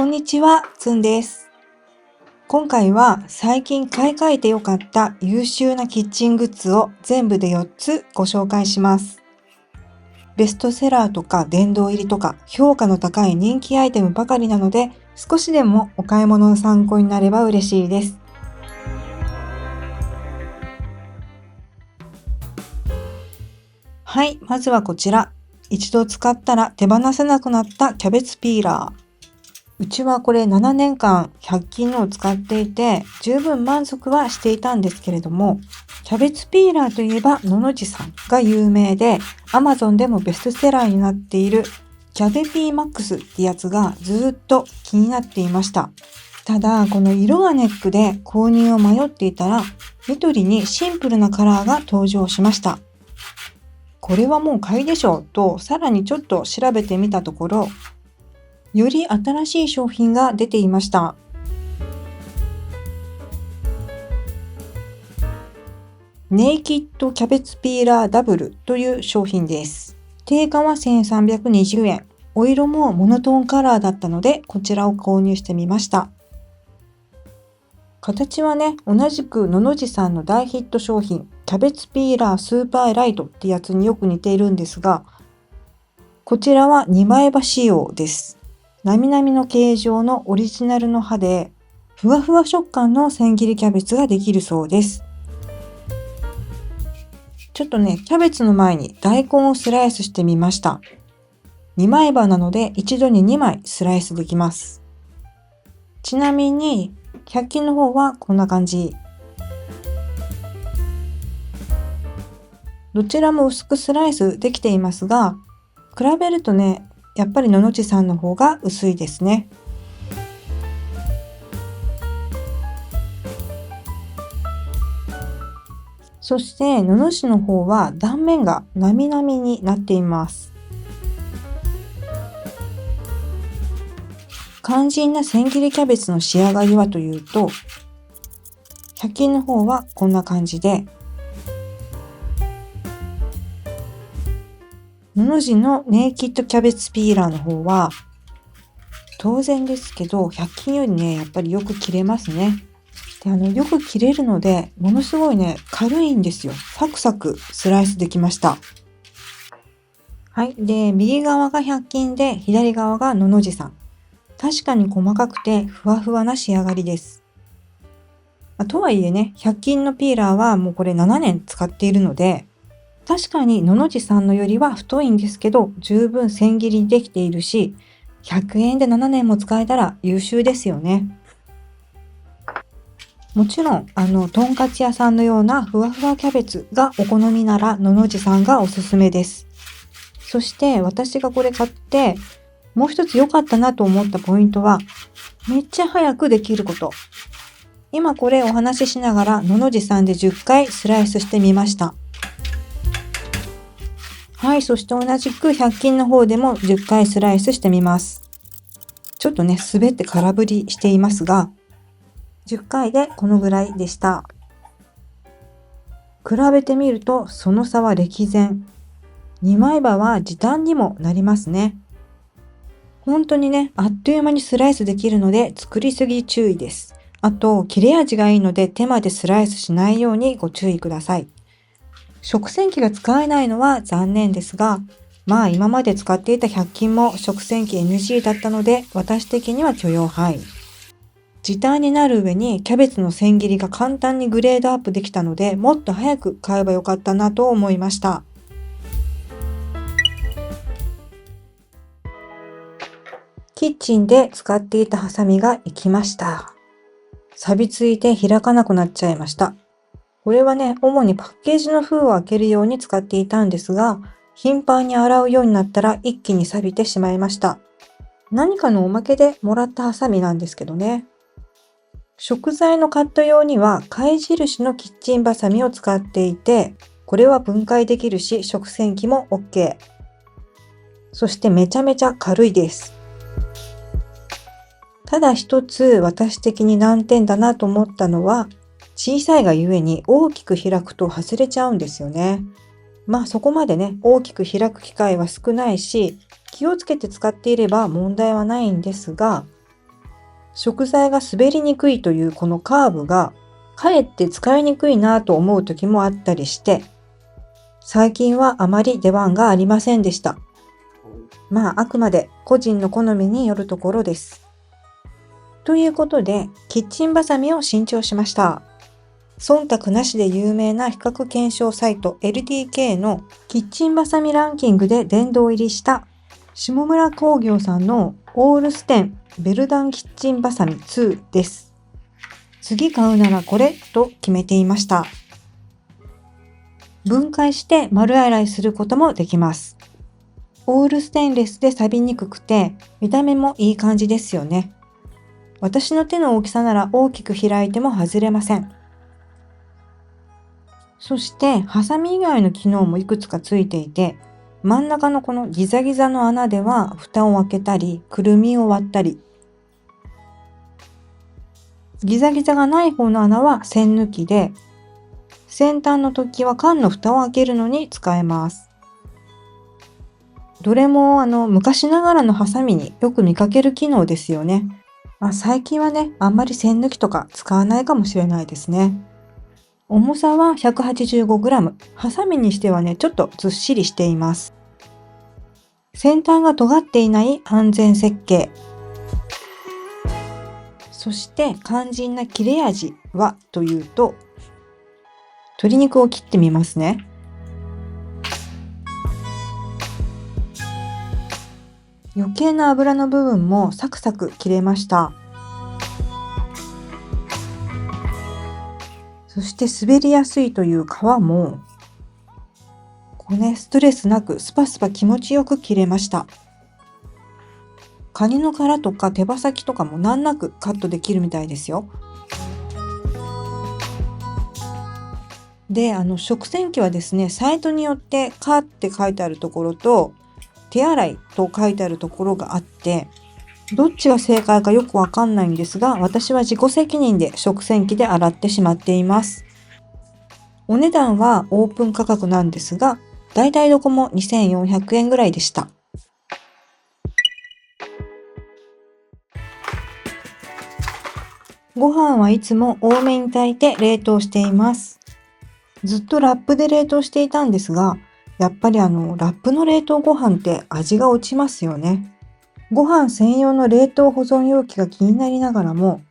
こんにちは、つんです。今回は最近買い替えてよかった優秀なキッチングッズを全部で4つご紹介します。ベストセラーとか殿堂入りとか評価の高い人気アイテムばかりなので、少しでもお買い物の参考になれば嬉しいです。はい、まずはこちら。一度使ったら手放せなくなったキャベツピーラー。うちはこれ7年間100均のを使っていて十分満足はしていたんですけれども、キャベツピーラーといえばのの字さんが有名で Amazon でもベストセラーになっているキャベピーマックスってやつがずっと気になっていました。ただこの色がネックで購入を迷っていたらニトリにシンプルなカラーが登場しました。これはもう買いでしょうとさらにちょっと調べてみたところ、より新しい商品が出ていました。ネイキッドキャベツピーラーダブルという商品です。定価は1320円。お色もモノトーンカラーだったので、こちらを購入してみました。形はね、同じくのの字さんの大ヒット商品、キャベツピーラースーパーライトってやつによく似ているんですが、こちらは2枚刃仕様です。なみなみの形状のオリジナルの刃で、ふわふわ食感の千切りキャベツができるそうです。ちょっとね、キャベツの前に大根をスライスしてみました。2枚刃なので一度に2枚スライスできます。ちなみに、100均の方はこんな感じ。どちらも薄くスライスできていますが、比べるとね、やっぱりのの字さんの方が薄いですね。そしてのの字の方は断面がなみなみになっています。肝心な千切りキャベツの仕上がりはというと、100均の方はこんな感じで、のの字のネイキッドキャベツピーラーの方は、当然ですけど、100均よりね、やっぱりよく切れますね。で、よく切れるので、ものすごいね、軽いんですよ。サクサクスライスできました。はい。で、右側が100均で、左側がのの字さん。確かに細かくて、ふわふわな仕上がりです。とはいえね、100均のピーラーはもうこれ7年使っているので、確かにのの字さんのよりは太いんですけど、十分千切りできているし、100円で7年も使えたら優秀ですよね。もちろん、とんかつ屋さんのようなふわふわキャベツがお好みなら、のの字さんがおすすめです。そして私がこれ買って、もう一つ良かったなと思ったポイントは、めっちゃ早くできること。今これお話ししながら、のの字さんで10回スライスしてみました。はい、そして同じく100均の方でも10回スライスしてみます。ちょっとね、滑って空振りしていますが、10回でこのぐらいでした。比べてみるとその差は歴然。2枚刃は時短にもなりますね。本当にね、あっという間にスライスできるので作りすぎ注意です。あと、切れ味がいいので手までスライスしないようにご注意ください。食洗機が使えないのは残念ですが、まあ今まで使っていた100均も食洗機 NG だったので私的には許容範囲。時短になる上にキャベツの千切りが簡単にグレードアップできたので、もっと早く買えばよかったなと思いました。キッチンで使っていたハサミが生きました。錆びついて開かなくなっちゃいました。これはね、主にパッケージの封を開けるように使っていたんですが、頻繁に洗うようになったら一気に錆びてしまいました。何かのおまけでもらったハサミなんですけどね。食材のカット用には貝印のキッチンバサミを使っていて、これは分解できるし食洗機も OK。そしてめちゃめちゃ軽いです。ただ一つ私的に難点だなと思ったのは、小さいがゆえに大きく開くと外れちゃうんですよね。まあそこまでね、大きく開く機会は少ないし、気をつけて使っていれば問題はないんですが、食材が滑りにくいというこのカーブがかえって使いにくいなと思う時もあったりして、最近はあまり出番がありませんでした。まああくまで個人の好みによるところです。ということで、キッチンバサミを新調しました。忖度なしで有名な比較検証サイト LDK のキッチンバサミランキングで殿堂入りした下村工業さんのオールステンベルダンキッチンバサミ2です。次買うならこれと決めていました。分解して丸洗いすることもできます。オールステンレスで錆びにくくて見た目もいい感じですよね。私の手の大きさなら大きく開いても外れません。そしてハサミ以外の機能もいくつかついていて、真ん中のこのギザギザの穴では蓋を開けたりくるみを割ったり、ギザギザがない方の穴は栓抜きで、先端の突起は缶の蓋を開けるのに使えます。どれも昔ながらのハサミによく見かける機能ですよね。最近はね、あんまり栓抜きとか使わないかもしれないですね。重さは 185g、ハサミにしてはね、ちょっとずっしりしています。先端が尖っていない安全設計。そして肝心な切れ味はというと、鶏肉を切ってみますね。余計な油の部分もサクサク切れました。そして滑りやすいという皮も、ストレスなくスパスパ気持ちよく切れました。カニの殻とか手羽先とかも難なくカットできるみたいですよ。で、食洗機はですね、サイトによってカーって書いてあるところと手洗いと書いてあるところがあって、どっちが正解かよくわかんないんですが、私は自己責任で食洗機で洗ってしまっています。お値段はオープン価格なんですが、だいたいどこも2400円ぐらいでした。ご飯はいつも多めに炊いて冷凍しています。ずっとラップで冷凍していたんですが、やっぱりラップの冷凍ご飯って味が落ちますよね。ご飯専用の冷凍保存容器が気になりながらも、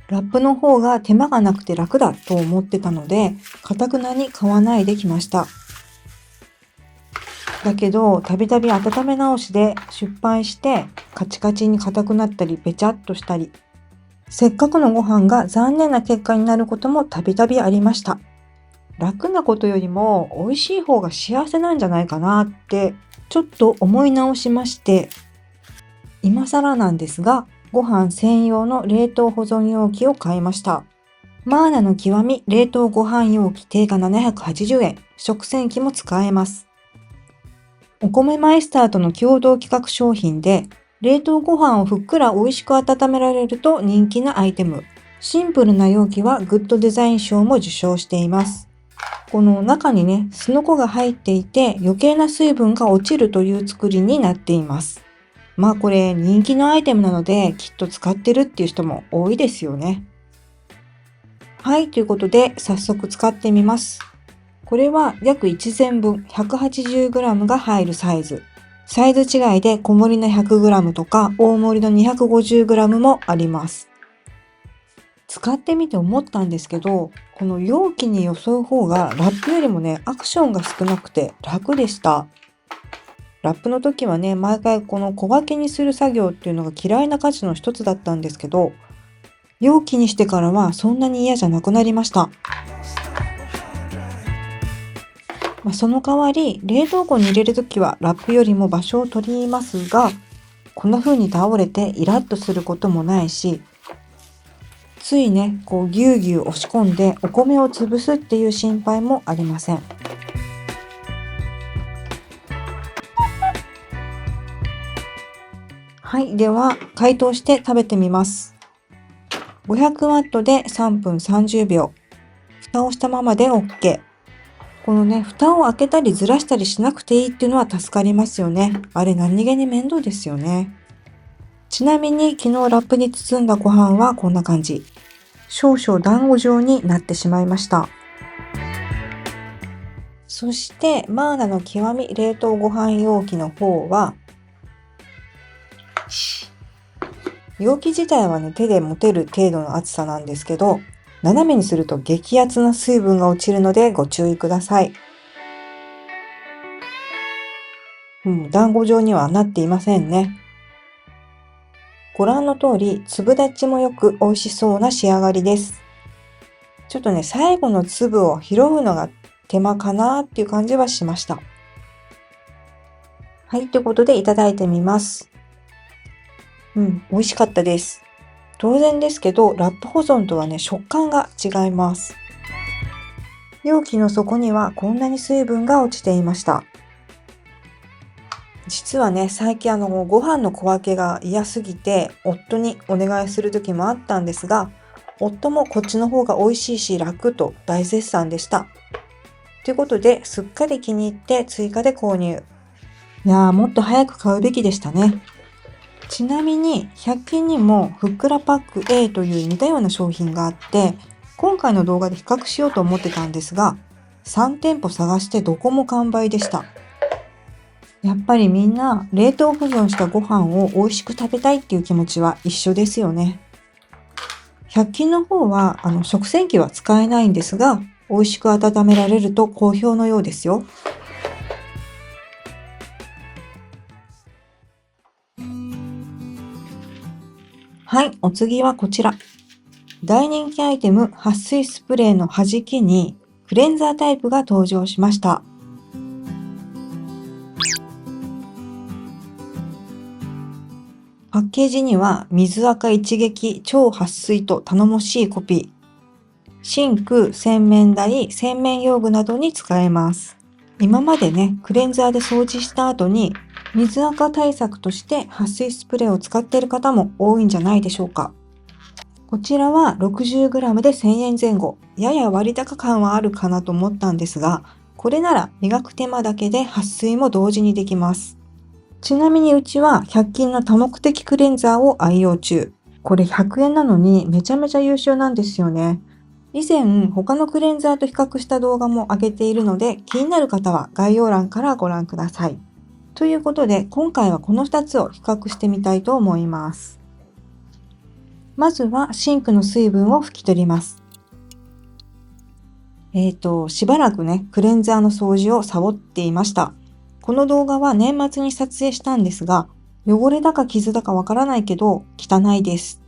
ラップの方が手間がなくて楽だと思ってたので、頑なに買わないできました。だけど、たびたび温め直しで失敗して、カチカチに硬くなったり、べちゃっとしたり、せっかくのご飯が残念な結果になることもたびたびありました。楽なことよりも美味しい方が幸せなんじゃないかなってちょっと思い直しまして、今更なんですがご飯専用の冷凍保存容器を買いました。マーナの極み冷凍ご飯容器定価780円、食洗機も使えます。お米マイスターとの共同企画商品で、冷凍ご飯をふっくら美味しく温められると人気なアイテム。シンプルな容器はグッドデザイン賞も受賞しています。この中にね、すのこが入っていて余計な水分が落ちるという作りになっています。これ人気のアイテムなのできっと使ってるっていう人も多いですよね。はい、ということで早速使ってみます。これは約1膳分 180g が入るサイズ。サイズ違いで小盛りの 100g とか大盛りの 250g もあります。使ってみて思ったんですけど、この容器によそう方がラップよりもね、アクションが少なくて楽でした。ラップの時はね、毎回この小分けにする作業っていうのが嫌いな家事の一つだったんですけど、容器にしてからはそんなに嫌じゃなくなりました。その代わり冷凍庫に入れるときはラップよりも場所を取りますが、こんな風に倒れてイラッとすることもないし、ついねこうぎゅうぎゅう押し込んでお米を潰すっていう心配もありません。はい、では解凍して食べてみます。500ワットで3分30秒。蓋をしたままで OK。このね、蓋を開けたりずらしたりしなくていいっていうのは助かりますよね。あれ何気に面倒ですよね。ちなみに昨日ラップに包んだご飯はこんな感じ。少々団子状になってしまいました。そしてマーナの極み冷凍ご飯容器の方は、容器自体はね、手で持てる程度の厚さなんですけど、斜めにすると激アツな水分が落ちるのでご注意ください。団子状にはなっていませんね。ご覧の通り、粒立ちもよく美味しそうな仕上がりです。ちょっとね、最後の粒を拾うのが手間かなっていう感じはしました。はい、ということでいただいてみます。美味しかったです。当然ですけど、ラップ保存とはね、食感が違います。容器の底にはこんなに水分が落ちていました。実はね、最近ご飯の小分けが嫌すぎて、夫にお願いする時もあったんですが、夫もこっちの方が美味しいし楽と大絶賛でした。ということで、すっかり気に入って追加で購入。いやー、もっと早く買うべきでしたね。ちなみに、100均にもふっくらパック A という似たような商品があって、今回の動画で比較しようと思ってたんですが、3店舗探してどこも完売でした。やっぱりみんな冷凍保存したご飯を美味しく食べたいっていう気持ちは一緒ですよね。100均の方は食洗機は使えないんですが、美味しく温められると好評のようですよ。はい、お次はこちら。大人気アイテム撥水スプレーの弾きにクレンザータイプが登場しました。パッケージには水垢一撃超撥水と頼もしいコピー。シンク、洗面台、洗面用具などに使えます。今までね、クレンザーで掃除した後に水垢対策として撥水スプレーを使っている方も多いんじゃないでしょうか。こちらは 60g で1000円前後。やや割高感はあるかなと思ったんですが、これなら磨く手間だけで撥水も同時にできます。ちなみにうちは100均の多目的クレンザーを愛用中。これ100円なのにめちゃめちゃ優秀なんですよね。以前他のクレンザーと比較した動画も上げているので、気になる方は概要欄からご覧ください。ということで今回はこの2つを比較してみたいと思います。まずはシンクの水分を拭き取ります。しばらくね、クレンザーの掃除をサボっていました。この動画は年末に撮影したんですが、汚れだか傷だかわからないけど汚いです。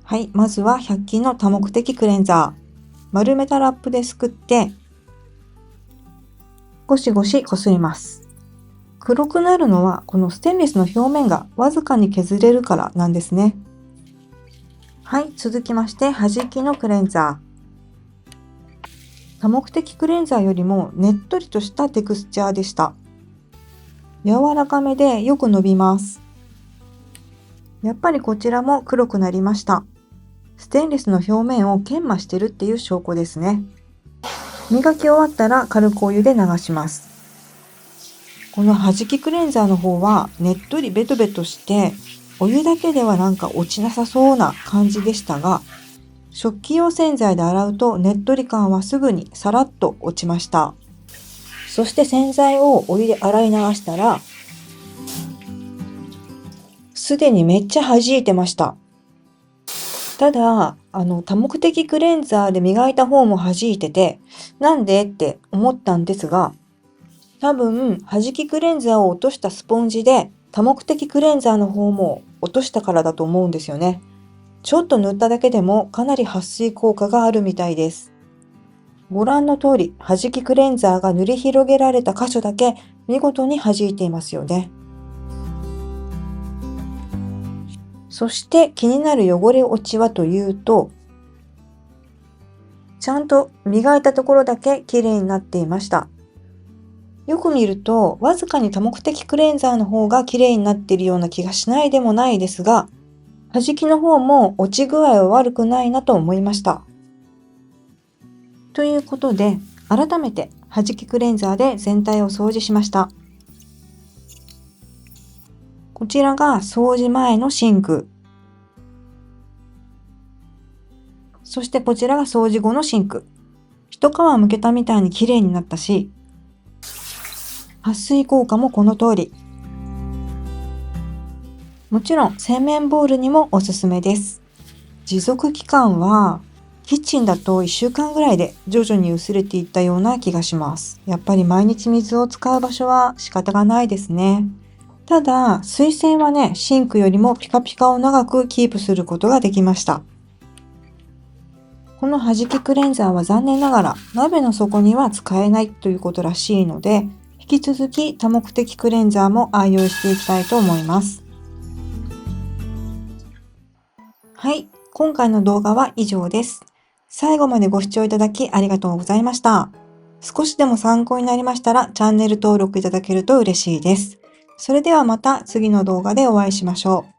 はい、まずは100均の多目的クレンザー。丸めたラップですくって、ゴシゴシこすります。黒くなるのはこのステンレスの表面がわずかに削れるからなんですね。はい、続きまして弾きのクレンザー。多目的クレンザーよりもねっとりとしたテクスチャーでした。柔らかめでよく伸びます。やっぱりこちらも黒くなりました。ステンレスの表面を研磨してるっていう証拠ですね。磨き終わったら軽くお湯で流します。この弾きクレンザーの方はねっとりベトベトしてお湯だけではなんか落ちなさそうな感じでしたが、食器用洗剤で洗うとねっとり感はすぐにさらっと落ちました。そして洗剤をお湯で洗い流したら、すでにめっちゃ弾いてました。ただ、多目的クレンザーで磨いた方も弾いてて、なんでって思ったんですが、多分、弾きクレンザーを落としたスポンジで、多目的クレンザーの方も落としたからだと思うんですよね。ちょっと塗っただけでもかなり撥水効果があるみたいです。ご覧の通り、弾きクレンザーが塗り広げられた箇所だけ見事に弾いていますよね。そして気になる汚れ落ちはというと、ちゃんと磨いたところだけ綺麗になっていました。よく見ると、わずかに多目的クレンザーの方が綺麗になっているような気がしないでもないですが、弾きの方も落ち具合は悪くないなと思いました。ということで、改めて弾きクレンザーで全体を掃除しました。こちらが掃除前のシンク。そしてこちらが掃除後のシンク。一皮むけたみたいに綺麗になったし、撥水効果もこの通り。もちろん洗面ボウルにもおすすめです。持続期間はキッチンだと1週間ぐらいで徐々に薄れていったような気がします。やっぱり毎日水を使う場所は仕方がないですね。ただ、水洗はね、シンクよりもピカピカを長くキープすることができました。この弾きクレンザーは残念ながら鍋の底には使えないということらしいので、引き続き多目的クレンザーも愛用していきたいと思います。はい、今回の動画は以上です。最後までご視聴いただきありがとうございました。少しでも参考になりましたらチャンネル登録いただけると嬉しいです。それではまた次の動画でお会いしましょう。